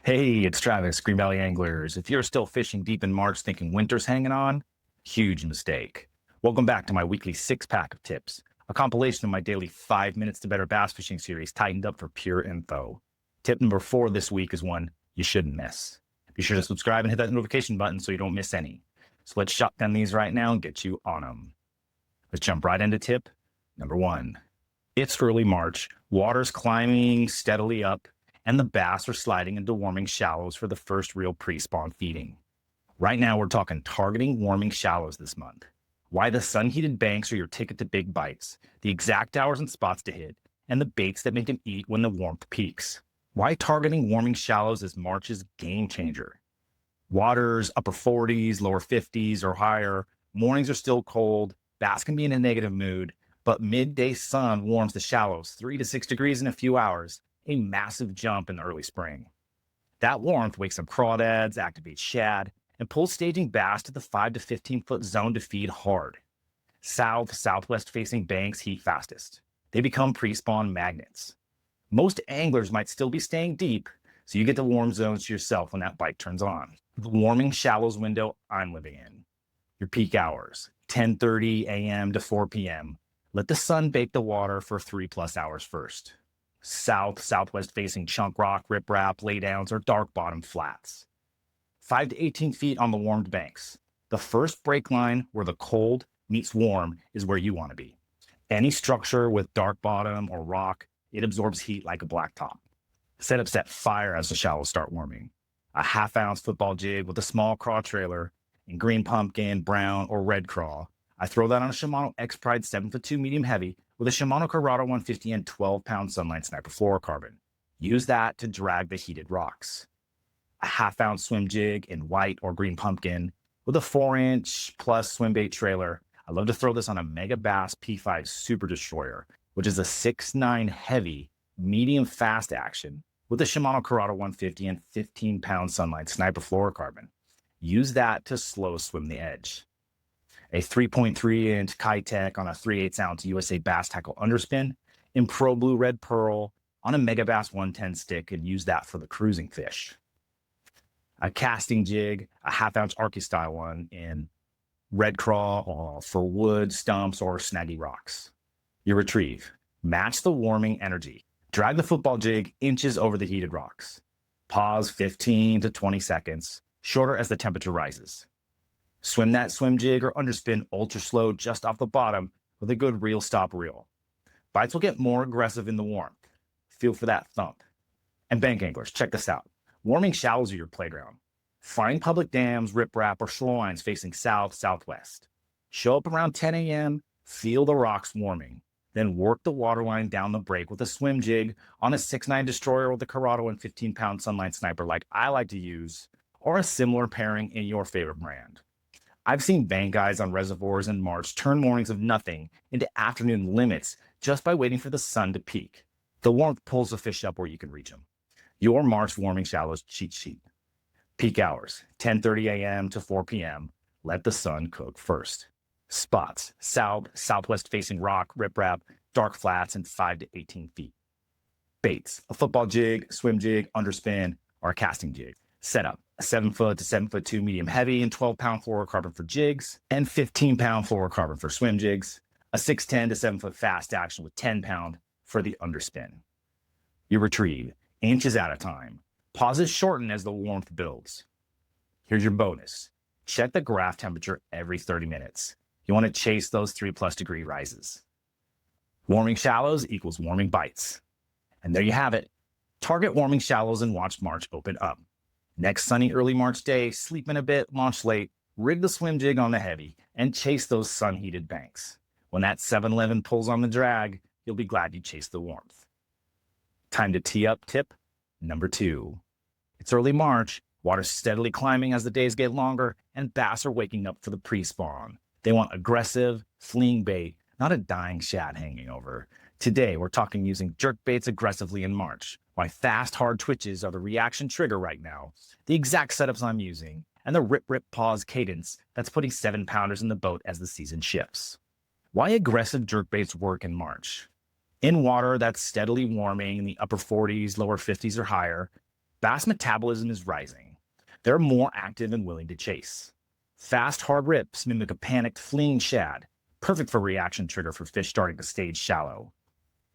Hey, it's Travis, Green Valley Anglers. If you're still fishing deep in March thinking winter's hanging on, huge mistake. Welcome back to my weekly six-pack of tips, a compilation of my daily 5 minutes to better bass fishing series tightened up for pure info. Tip number 4 this week is one you shouldn't miss. Be sure to subscribe and hit that notification button so you don't miss any. So let's shotgun these right now and get you on them. Let's jump right into tip number 1. It's early March, water's climbing steadily up, and the bass are sliding into warming shallows for the first real pre-spawn feeding. Right now, we're talking targeting warming shallows this month. Why the sun-heated banks are your ticket to big bites, the exact hours and spots to hit, and the baits that make them eat when the warmth peaks. Why targeting warming shallows is March's game changer. Waters upper 40s, lower 50s, or higher. Mornings are still cold. Bass can be in a negative mood, but midday sun warms the shallows 3 to 6 degrees in a few hours, a massive jump in the early spring. That warmth wakes up crawdads, activates shad, and pulls staging bass to the 5 to 15 foot zone to feed hard. Southwest facing banks heat fastest. They become pre-spawn magnets. Most anglers might still be staying deep, so you get the warm zones to yourself when that bite turns on. The warming shallows window I'm living in. Your peak hours, 10:30 a.m. to 4 p.m. Let the sun bake the water for 3+ hours first. Southwest facing chunk rock, riprap, laydowns, or dark bottom flats. 5 to 18 feet on the warmed banks. The first break line where the cold meets warm is where you want to be. Any structure with dark bottom or rock, it absorbs heat like a blacktop. Setups set fire as the shallows start warming. A half-ounce football jig with a small craw trailer in green pumpkin, brown, or red craw. I throw that on a Shimano X-Pride 7'2" medium heavy with a Shimano Corrado 150 and 12-pound Sunline Sniper fluorocarbon. Use that to drag the heated rocks. A half-ounce swim jig in white or green pumpkin with a 4-inch plus swim bait trailer. I love to throw this on a Mega Bass P5 Super Destroyer, which is a 6'9" heavy, medium fast action with a Shimano Corrado 150 and 15-pound Sunline Sniper fluorocarbon. Use that to slow swim the edge. A 3.3-inch Kitech on a 3/8-ounce USA Bass Tackle underspin in Pro Blue Red Pearl on a Mega Bass 110 stick, and use that for the cruising fish. A casting jig, a half-ounce Arky style one in red craw for wood, stumps, or snaggy rocks. You retrieve. Match the warming energy. Drag the football jig inches over the heated rocks. Pause 15 to 20 seconds, shorter as the temperature rises. Swim that swim jig or underspin ultra slow just off the bottom with a good reel stop reel. Bites will get more aggressive in the warmth. Feel for that thump. And bank anglers, check this out. Warming shallows are your playground. Find public dams, riprap, or shorelines facing southwest. Show up around 10 a.m., feel the rocks warming. Then work the waterline down the break with a swim jig on a 6'9" Destroyer with a Corrado and 15-pound Sunline Sniper like I like to use, or a similar pairing in your favorite brand. I've seen bank guys on reservoirs in March turn mornings of nothing into afternoon limits just by waiting for the sun to peak. The warmth pulls the fish up where you can reach them. Your March warming shallows cheat sheet. Peak hours, 10:30 a.m. to 4 p.m. Let the sun cook first. Spots, southwest facing rock, riprap, dark flats, and 5 to 18 feet. Baits, a football jig, swim jig, underspin, or a casting jig. Setup, a 7-foot to 7'2" medium heavy and 12-pound fluorocarbon for jigs, and 15-pound fluorocarbon for swim jigs. A 6'10" to 7-foot fast action with 10-pound for the underspin. You retrieve, inches at a time. Pauses shorten as the warmth builds. Here's your bonus. Check the graph temperature every 30 minutes. You want to chase those 3+ degree rises. Warming shallows equals warming bites. And there you have it. Target warming shallows and watch March open up. Next sunny early March day, sleep in a bit, launch late, rig the swim jig on the heavy, and chase those sun-heated banks. When that 7-Eleven pulls on the drag, you'll be glad you chased the warmth. Time to tee up tip number 2. It's early March, water's steadily climbing as the days get longer, and bass are waking up for the pre-spawn. They want aggressive, fleeing bait, not a dying shad hanging over. Today, we're talking using jerkbaits aggressively in March. Why fast, hard twitches are the reaction trigger right now. The exact setups I'm using, and the rip, pause cadence that's putting 7-pounders in the boat as the season shifts. Why aggressive jerkbaits work in March? In water that's steadily warming in the upper 40s, lower 50s, or higher, Bass metabolism is rising. They're more active and willing to chase. Fast, hard rips mimic a panicked, fleeing shad, perfect for reaction trigger for fish starting to stage shallow.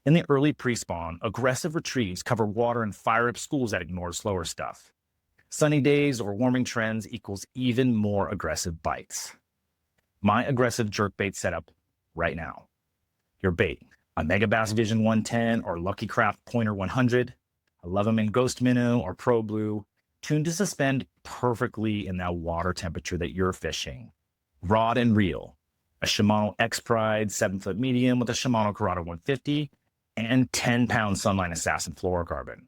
In the early pre-spawn, aggressive retrieves cover water and fire up schools that ignore slower stuff. Sunny days or warming trends equals even more aggressive bites. My aggressive jerkbait setup right now. Your bait, a Megabass Vision 110 or Lucky Craft Pointer 100, a Leatherman Ghost Minnow or Pro Blue, tuned to suspend perfectly in that water temperature that you're fishing. Rod and reel, a Shimano X-Pride 7-foot medium with a Shimano Curado 150, and 10-pound Sunline Assassin fluorocarbon.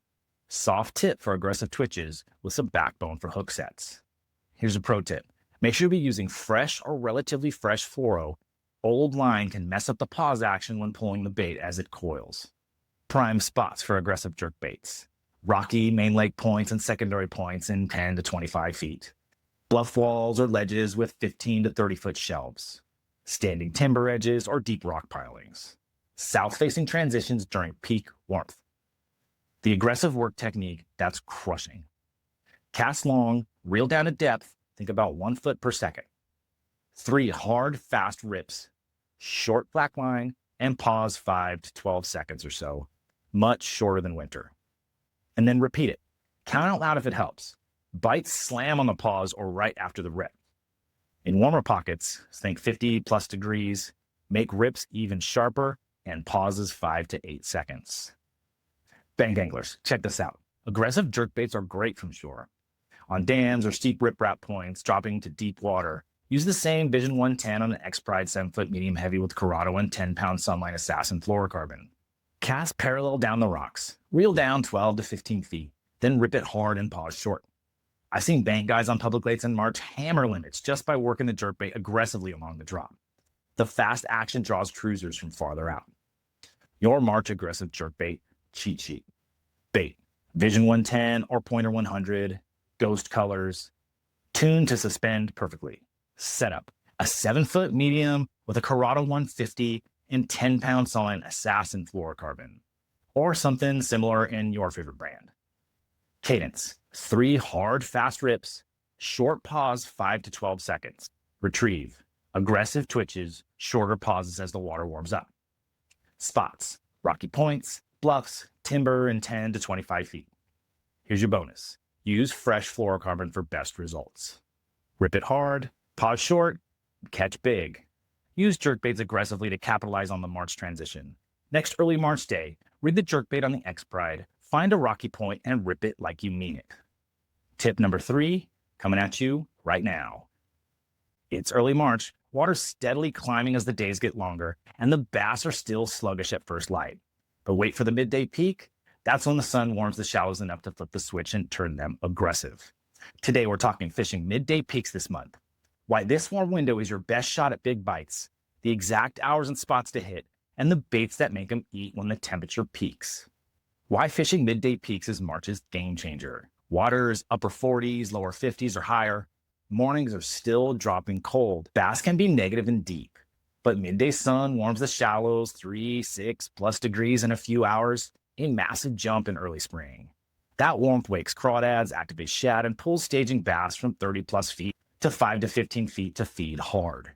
Soft tip for aggressive twitches with some backbone for hook sets. Here's a pro tip. Make sure to be using fresh or relatively fresh fluoro. Old line can mess up the pause action when pulling the bait as it coils. Prime spots for aggressive jerkbaits. Rocky main lake points and secondary points in 10 to 25 feet. Bluff walls or ledges with 15 to 30-foot shelves. Standing timber edges or deep rock pilings. South-facing transitions during peak warmth. The aggressive work technique that's crushing. Cast long, reel down to depth, think about 1 foot per second. 3 hard, fast rips, short black line, and pause 5 to 12 seconds or so, much shorter than winter. And then repeat it. Count out loud if it helps. Bites slam on the pause or right after the rip. In warmer pockets, think 50 plus degrees, make rips even sharper and pauses 5 to 8 seconds. Bank anglers, check this out. Aggressive jerkbaits are great from shore. On dams or steep riprap points, dropping to deep water, use the same Vision 110 on an X-Pride 7-foot medium heavy with Curado and 10-pound Sunline Assassin fluorocarbon. Cast parallel down the rocks, reel down 12 to 15 feet, then rip it hard and pause short. I've seen bank guys on public lakes in March hammer limits just by working the jerkbait aggressively along the drop. The fast action draws cruisers from farther out. Your March aggressive jerkbait cheat sheet. Bait, Vision 110 or Pointer 100, ghost colors, tuned to suspend perfectly. Setup, a 7-foot medium with a Curado 150 and 10-pound Sunline Assassin fluorocarbon, or something similar in your favorite brand. Cadence, 3 hard, fast rips, short pause 5 to 12 seconds. Retrieve, aggressive twitches, shorter pauses as the water warms up. Spots, rocky points, bluffs, timber in 10 to 25 feet. Here's your bonus. Use fresh fluorocarbon for best results. Rip it hard, pause short, catch big. Use jerkbaits aggressively to capitalize on the March transition. Next early March day, rig the jerkbait on the X-Pride, find a rocky point, and rip it like you mean it. Tip number 3, coming at you right now. It's early March, water's steadily climbing as the days get longer, and the bass are still sluggish at first light. But wait for the midday peak. That's when the sun warms the shallows enough to flip the switch and turn them aggressive. Today, we're talking fishing midday peaks this month. Why this warm window is your best shot at big bites, the exact hours and spots to hit, and the baits that make them eat when the temperature peaks. Why fishing midday peaks is March's game changer. Water's upper 40s, lower 50s or higher. Mornings are still dropping cold. Bass can be negative and deep, but midday sun warms the shallows 3, 6 plus degrees in a few hours, a massive jump in early spring. That warmth wakes crawdads, activates shad, and pulls staging bass from 30 plus feet to 5 to 15 feet to feed hard.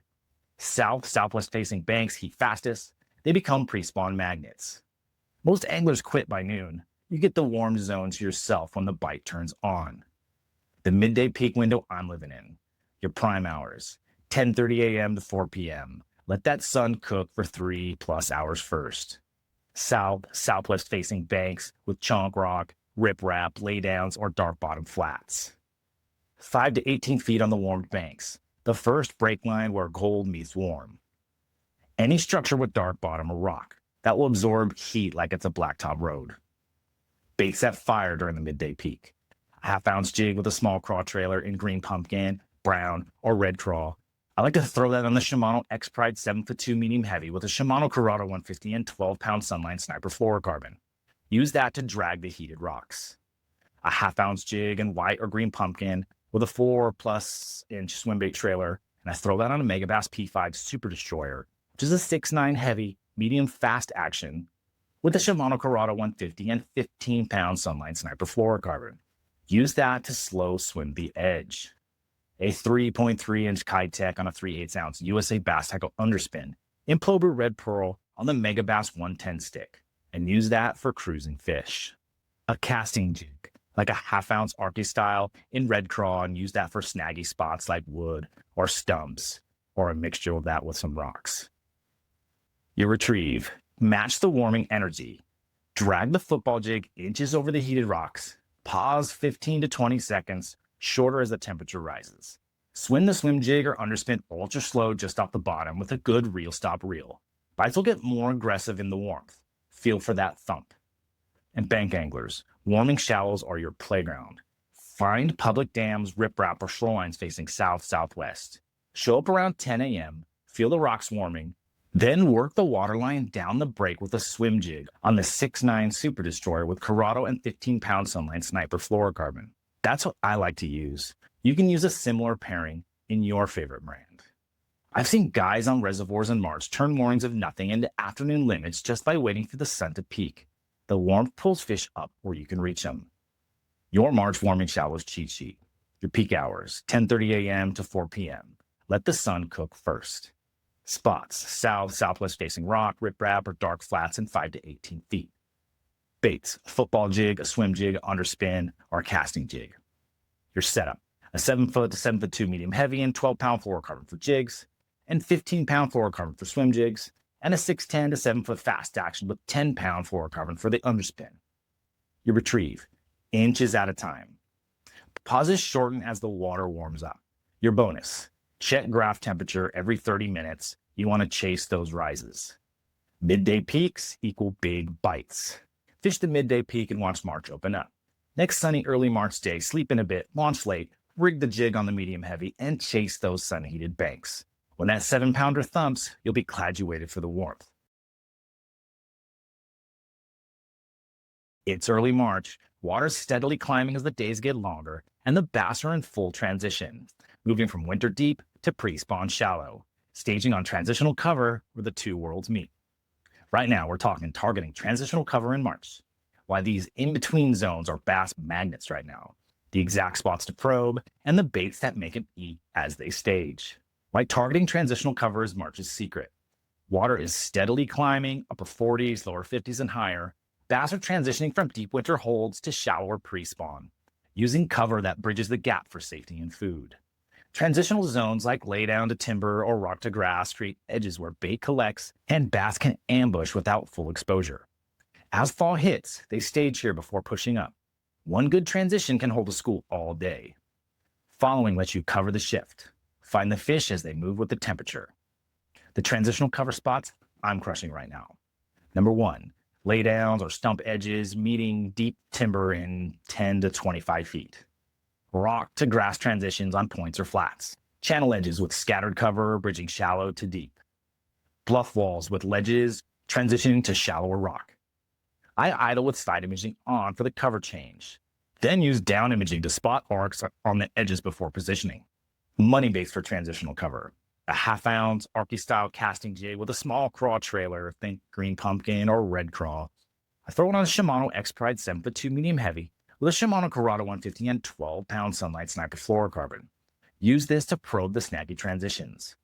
Southwest facing banks heat fastest. They become pre-spawn magnets. Most anglers quit by noon. You get the warm zone to yourself when the bite turns on. The midday peak window I'm living in. Your prime hours, 10:30 a.m. to 4 p.m. Let that sun cook for 3 plus hours first. Southwest facing banks with chunk rock, riprap, laydowns, or dark bottom flats. 5 to 18 feet on the warmed banks, the first break line where cold meets warm. Any structure with dark bottom or rock that will absorb heat like it's a blacktop road. Baits that fire during the midday peak. A half-ounce jig with a small craw trailer in green pumpkin, brown, or red craw. I like to throw that on the Shimano X-Pride 7'2" medium heavy with a Shimano Curado 150 and 12-pound Sunline Sniper fluorocarbon. Use that to drag the heated rocks. A half-ounce jig in white or green pumpkin with a 4+inch swim bait trailer, and I throw that on a Megabass P5 Super Destroyer, which is a 6'9" heavy, medium fast action with a Shimano Curado 150 and 15-pound Sunline Sniper fluorocarbon. Use that to slow swim the edge. A 3.3-inch Kitech on a 3/8-ounce USA Bass Tackle Underspin, Implober Red Pearl on the Mega Bass 110 stick, and use that for cruising fish. A casting jig, like a half-ounce Arky style in Red Craw, and use that for snaggy spots like wood or stumps, or a mixture of that with some rocks. Your retrieve. Match the warming energy. Drag the football jig inches over the heated rocks. Pause 15 to 20 seconds, shorter as the temperature rises. Swing the swim jig or underspin ultra slow just off the bottom with a good reel stop reel. Bites will get more aggressive in the warmth. Feel for that thump. And bank anglers, warming shallows are your playground. Find public dams, riprap, or shorelines facing south-southwest. Show up around 10 a.m., feel the rocks warming, then work the waterline down the break with a swim jig on the 6'9" Super Destroyer with Corrado and 15-pound Sunline Sniper fluorocarbon. That's what I like to use. You can use a similar pairing in your favorite brand. I've seen guys on reservoirs in March turn mornings of nothing into afternoon limits just by waiting for the sun to peak. The warmth pulls fish up where you can reach them. Your March warming shallows cheat sheet. Your peak hours, 10:30 a.m. to 4 p.m. Let the sun cook first. Spots, south, southwest facing rock, riprap, or dark flats in 5 to 18 feet. Baits, a football jig, a swim jig, underspin, or a casting jig. Your setup, a 7-foot to 7'2" medium heavy and 12-pound fluorocarbon for jigs, and 15-pound fluorocarbon for swim jigs, and a 6'10" to 7-foot fast action with 10-pound fluorocarbon for the underspin. Your retrieve, inches at a time. Pauses shorten as the water warms up. Your bonus, check graph temperature every 30 minutes. You want to chase those rises. Midday peaks equal big bites. Fish the midday peak and watch March open up. Next sunny early March day, sleep in a bit, launch late, rig the jig on the medium heavy, and chase those sun-heated banks. When that 7-pounder thumps, you'll be glad you waited for the warmth. It's early March, water's steadily climbing as the days get longer, and the bass are in full transition, moving from winter deep to pre-spawn shallow, staging on transitional cover where the two worlds meet. Right now, we're targeting transitional cover in March. Why these in-between zones are bass magnets right now, the exact spots to probe, and the baits that make them eat as they stage. Why targeting transitional cover is March's secret. Water is steadily climbing, upper 40s, lower 50s, and higher. Bass are transitioning from deep winter holds to shallower pre-spawn, using cover that bridges the gap for safety and food. Transitional zones like laydown to timber or rock to grass create edges where bait collects and bass can ambush without full exposure. As fall hits, they stage here before pushing up. One good transition can hold a school all day. Following lets you cover the shift. Find the fish as they move with the temperature. The transitional cover spots I'm crushing right now. Number 1, laydowns or stump edges meeting deep timber in 10 to 25 feet. Rock to grass transitions on points or flats. Channel edges with scattered cover bridging shallow to deep. Bluff walls with ledges transitioning to shallower rock. I idle with side imaging on for the cover change. Then use down imaging to spot arcs on the edges before positioning. Money baits for transitional cover. A half-ounce Arky-style casting jig with a small craw trailer, think green pumpkin or red craw. I throw it on a Shimano X-Pride 7'2" medium heavy with a Shimano Corrado 150 and 12-pound Sunlight Sniper fluorocarbon. Use this to probe the snaggy transitions.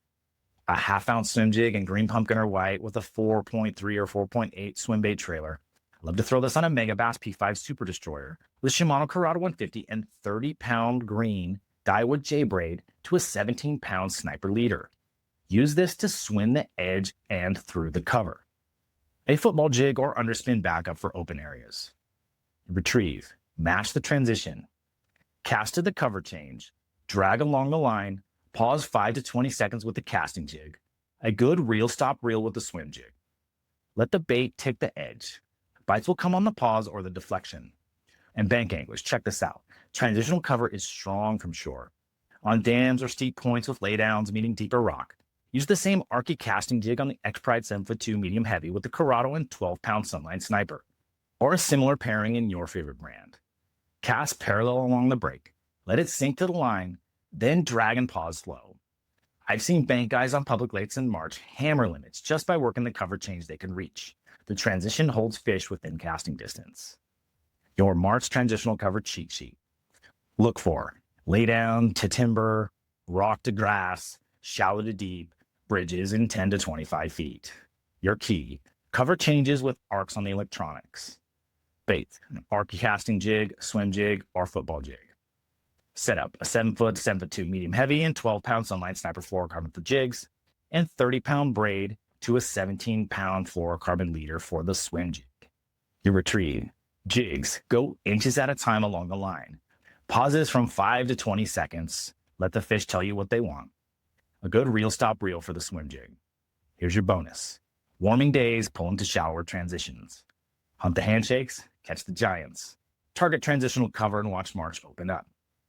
A half-ounce swim jig in green pumpkin or white with a 4.3 or 4.8 swim bait trailer. I love to throw this on a Mega Bass P5 Super Destroyer with Shimano Corrado 150 and 30-pound green dyewood J-braid to a 17-pound sniper leader. Use this to swim the edge and through the cover. A football jig or underspin backup for open areas. Retrieve. Match the transition. Cast to the cover change. Drag along the line. Pause 5 to 20 seconds with the casting jig. A good reel stop reel with the swim jig. Let the bait tick the edge. Bites will come on the pause or the deflection. And bank anglers, check this out. Transitional cover is strong from shore. On dams or steep points with laydowns meeting deeper rock, use the same Arky casting jig on the X-Pride 7'2" medium heavy with the Corrado and 12-pound Sunline Sniper, or a similar pairing in your favorite brand. Cast parallel along the break, let it sink to the line, then drag and pause slow. I've seen bank guys on public lakes in March hammer limits just by working the cover change they can reach. The transition holds fish within casting distance. Your March transitional cover cheat sheet. Look for lay down to timber, rock to grass, shallow to deep, bridges in 10 to 25 feet. Your key, cover changes with arcs on the electronics. Bait, arc casting jig, swim jig, or football jig. Setup, a 7-foot, 7'2" medium heavy and 12-pound sunline sniper fluorocarbon for jigs, and 30-pound braid to a 17-pound fluorocarbon leader for the swim jig. Your retrieve, jigs, go inches at a time along the line. Pauses from 5 to 20 seconds. Let the fish tell you what they want. A good reel stop reel for the swim jig. Here's your bonus. Warming days, pull into shallower transitions. Hunt the handshakes, catch the giants. Target transitional cover and watch March open up.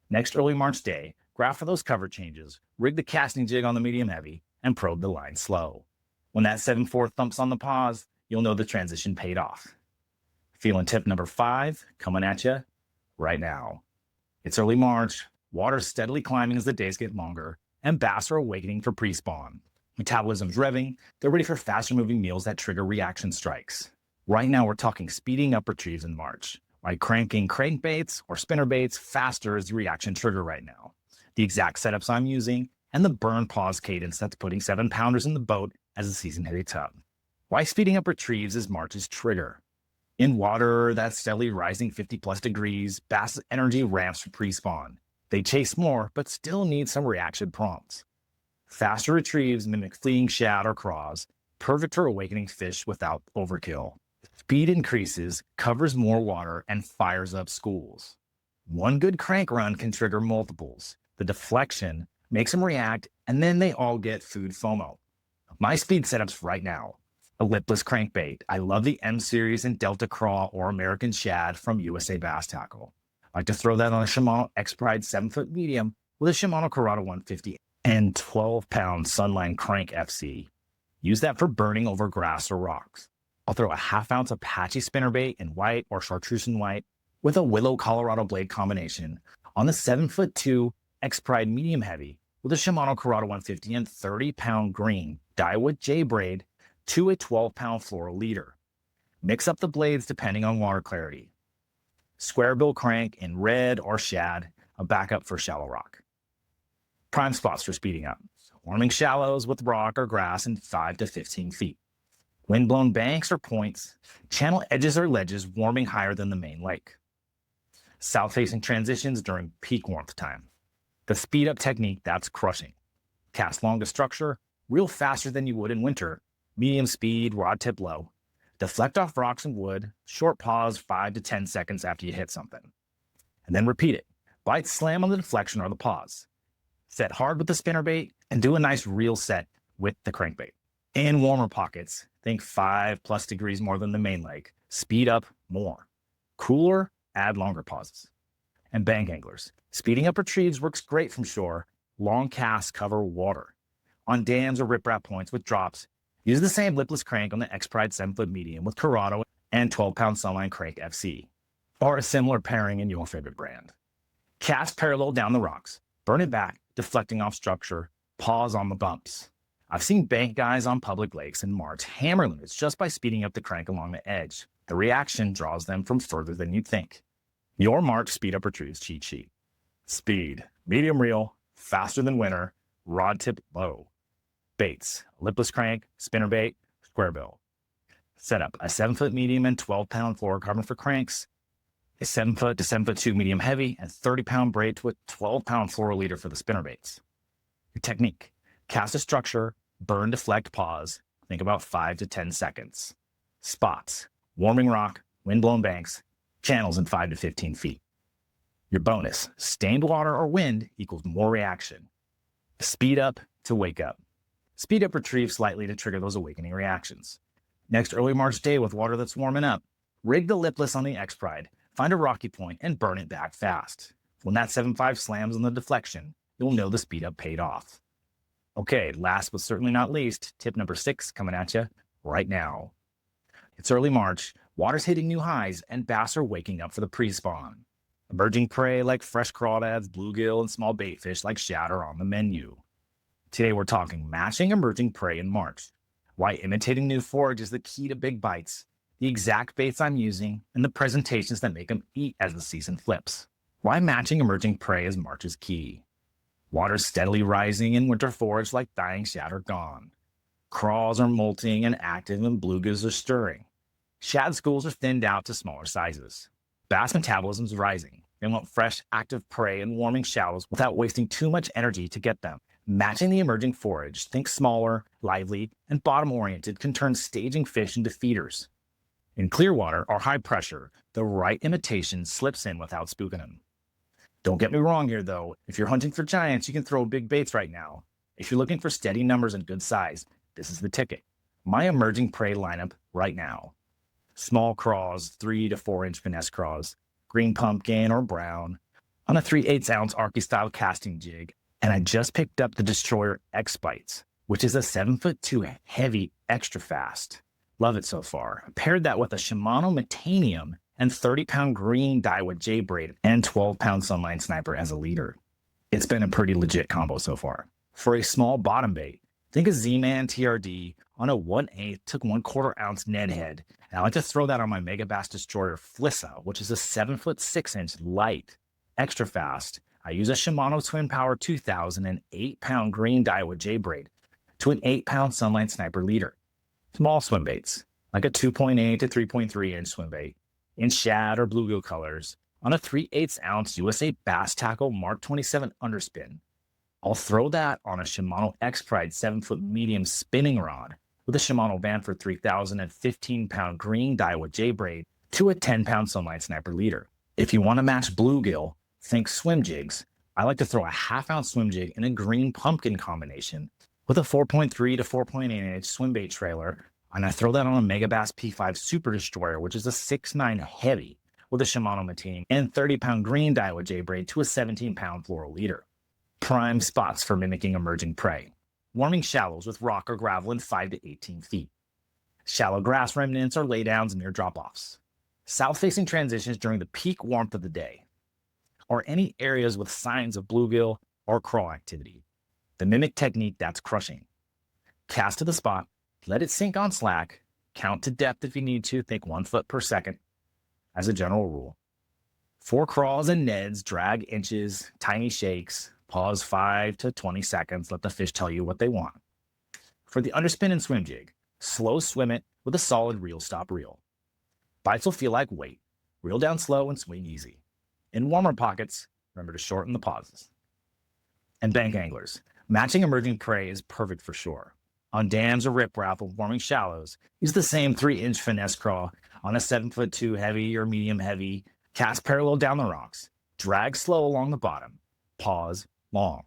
Next early March day, graph for those cover changes, rig the casting jig on the medium heavy, and probe the line slow. When that 7-4 thumps on the pause, you'll know the transition paid off. Feeling tip number 5 coming at you right now. It's early March, water's steadily climbing as the days get longer, and bass are awakening for pre-spawn. Metabolism's revving, they're ready for faster moving meals that trigger reaction strikes. Right now we're talking speeding up retrieves in March. By cranking crankbaits or spinnerbaits faster is the reaction trigger right now. The exact setups I'm using, and the burn pause cadence that's putting 7-pounders in the boat as the season heats up. Why speeding up retrieves is March's trigger. In water that's steadily rising 50+ degrees, bass energy ramps for pre-spawn. They chase more, but still need some reaction prompts. Faster retrieves mimic fleeing shad or craws, perfect for awakening fish without overkill. Speed increases, covers more water, and fires up schools. One good crank run can trigger multiples. The deflection makes them react, and then they all get food FOMO. My speed setups right now. A lipless crankbait. I love the M Series and Delta Craw or American Shad from USA Bass Tackle. I like to throw that on a Shimano X-Pride 7-foot medium with a Shimano Corrado 150 and 12-pound Sunline Crank FC. Use that for burning over grass or rocks. I'll throw a 1/2 ounce Apache spinnerbait in white or chartreuse in white with a Willow Colorado blade combination on the 7'2" X-Pride medium heavy with a Shimano Corrado 150 and 30-pound green Dyewood J braid to a 12-pound floral leader. Mix up the blades depending on water clarity. Square bill crank in red or shad, a backup for shallow rock. Prime spots for speeding up. Warming shallows with rock or grass in 5 to 15 feet. Windblown banks or points, channel edges or ledges warming higher than the main lake. South-facing transitions during peak warmth time. The speed-up technique that's crushing. Cast long to structure, reel faster than you would in winter, medium speed, rod tip low. Deflect off rocks and wood, short pause 5 to 10 seconds after you hit something. And then repeat it. Bite slam on the deflection or the pause. Set hard with the spinnerbait and do a nice reel set with the crankbait. In warmer pockets, think 5+ degrees more than the main lake. Speed up more. Cooler, add longer pauses. And bank anglers. Speeding up retrieves works great from shore. Long casts cover water. On dams or riprap points with drops, use the same lipless crank on the X-Pride 7-foot medium with Corrado and 12-pound Sunline Crank FC. Or a similar pairing in your favorite brand. Cast parallel down the rocks. Burn it back, deflecting off structure. Pause on the bumps. I've seen bank guys on public lakes in March hammer limits just by speeding up the crank along the edge. The reaction draws them from further than you'd think. Your March speed up retrieves cheat sheet. Speed, medium reel, faster than winter, rod tip low. Baits, lipless crank, spinnerbait, square bill. Setup, a 7-foot medium and 12-pound fluorocarbon for cranks, a 7-foot to 7'2" medium heavy, and 30-pound braid to a 12-pound floral leader for the spinnerbaits. Your technique, cast a structure, burn, deflect, pause. Think about 5 to 10 seconds. Spots, warming rock, windblown banks, channels in 5 to 15 feet. Your bonus, stained water or wind equals more reaction. Speed up to wake up. Speed up retrieve slightly to trigger those awakening reactions. Next early March day with water that's warming up, rig the lipless on the X-Pride, find a rocky point, and burn it back fast. When that 7.5 slams on the deflection, you'll know the speed up paid off. Okay, last but certainly not least, tip number 6 coming at you right now. It's early March, water's hitting new highs, and bass are waking up for the pre-spawn. Emerging prey like fresh crawdads, bluegill, and small baitfish like shad are on the menu. Today we're talking matching emerging prey in March, why imitating new forage is the key to big bites, the exact baits I'm using, and the presentations that make them eat as the season flips. Why matching emerging prey as March is key. Water steadily rising in winter forage like dying shad are gone. Craws are molting and active and bluegills are stirring. Shad schools are thinned out to smaller sizes. Bass metabolism is rising. They want fresh, active prey in warming shallows without wasting too much energy to get them. Matching the emerging forage, think smaller, lively, and bottom-oriented can turn staging fish into feeders. In clear water or high pressure, the right imitation slips in without spooking them. Don't get me wrong here, though. If you're hunting for giants, you can throw big baits right now. If you're looking for steady numbers and good size, this is the ticket. My emerging prey lineup right now. Small craws, 3 to 4 inch finesse craws, green pumpkin or brown, on a 3/8 ounce Arky style casting jig. And I just picked up the Destroyer X-Bites, which is a 7'2" heavy extra fast. Love it so far. I paired that with a Shimano Metanium and 30-pound green Daiwa J-braid and 12-pound Sunline Sniper as a leader. It's been a pretty legit combo so far. For a small bottom bait, think a Z-Man TRD on a 1/8 to 1/4 ounce Ned head. And I like to throw that on my Mega Bass Destroyer Flissa, which is a 7'6" light, extra fast. I use a Shimano Twin Power 2000 and 8-pound green Daiwa J-braid to an 8-pound Sunline Sniper leader. Small swim baits, like a 2.8 to 3.3 inch swim bait, in shad or bluegill colors, on a 3/8 ounce USA Bass Tackle Mark 27 underspin. I'll throw that on a Shimano X-Pride 7-foot medium spinning rod with a Shimano Vanford 3000 and 15-pound green Daiwa J-braid to a 10-pound Sunline Sniper leader. If you want to match bluegill, think swim jigs. I like to throw a half-ounce swim jig in a green pumpkin combination with a 4.3 to 4.8 inch swim bait trailer, and I throw that on a Mega Bass P5 Super Destroyer, which is a 6'9" heavy with a Shimano Metanium and 30-pound green Daiwa J-braid to a 17-pound floral leader. Prime spots for mimicking emerging prey. Warming shallows with rock or gravel in 5 to 18 feet. Shallow grass remnants or laydowns near drop-offs. South-facing transitions during the peak warmth of the day. Or any areas with signs of bluegill or crawl activity. The mimic technique that's crushing. Cast to the spot, let it sink on slack, count to depth if you need to, think 1 foot per second, as a general rule. For crawls and neds, drag inches, tiny shakes, pause 5 to 20 seconds, let the fish tell you what they want. For the underspin and swim jig, slow swim it with a solid reel stop reel. Bites will feel like weight. Reel down slow and swing easy. In warmer pockets, remember to shorten the pauses. And bank anglers, matching emerging prey is perfect for shore. On dams or riprap with warming shallows, use the same 3-inch finesse crawl on a 7'2" heavy or medium heavy, cast parallel down the rocks, drag slow along the bottom, pause long.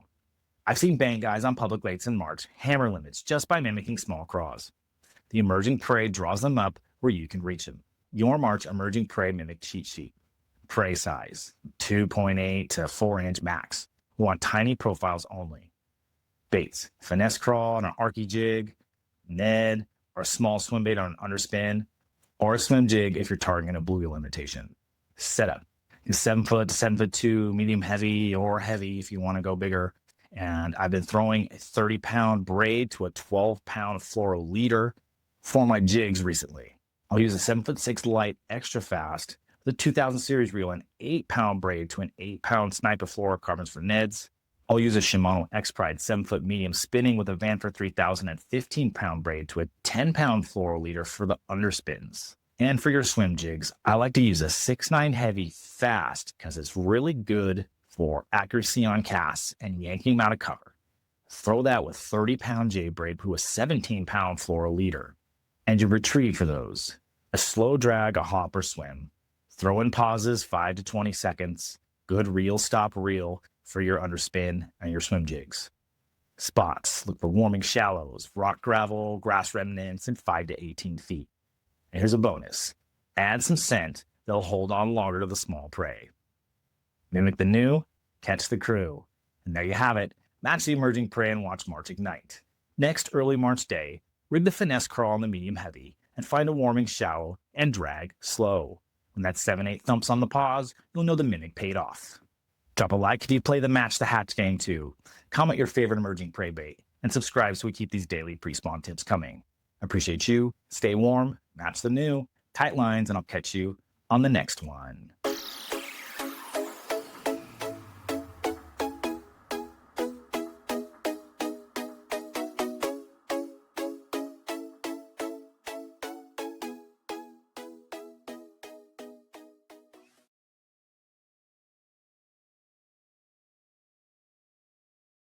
I've seen bank guys on public lakes in March hammer limits just by mimicking small craws. The emerging prey draws them up where you can reach them. Your March emerging prey mimic cheat sheet. Prey size, 2.8 to 4 inch max. We want tiny profiles only. Baits, finesse crawl on an Arky jig, Ned, or a small swim bait on an underspin, or a swim jig if you're targeting a bluegill imitation. Setup is 7 foot to 7'2", medium heavy or heavy if you want to go bigger. And I've been throwing a 30-pound braid to a 12-pound floral leader for my jigs recently. I'll use a 7'6" light extra fast, the 2000 series reel, an 8-pound braid to an 8-pound sniper fluorocarbons for Neds. I'll use a Shimano X-Pride 7-foot medium spinning with a Vanford 3000 and 15-pound braid to a 10-pound floral leader for the underspins. And for your swim jigs, I like to use a 6'9" heavy fast because it's really good for accuracy on casts and yanking them out of cover. Throw that with 30-pound J-braid to a 17-pound floral leader. And you retrieve for those. A slow drag, a hop, or swim. Throw in pauses 5 to 20 seconds. Good reel, stop, reel for your underspin and your swim jigs. Spots, look for warming shallows, rock gravel, grass remnants, and 5 to 18 feet. And here's a bonus. Add some scent, they'll hold on longer to the small prey. Mimic the new, catch the crew. And there you have it. Match the emerging prey and watch March ignite. Next early March day, rig the finesse crawl on the medium heavy and find a warming shallow and drag slow. When that 7/8 thumps on the pause, you'll know the mimic paid off. Drop a like if you play the Match the Hatch game too. Comment your favorite emerging prey bait and subscribe so we keep these daily pre-spawn tips coming. I appreciate you. Stay warm, match the new, tight lines, and I'll catch you on the next one.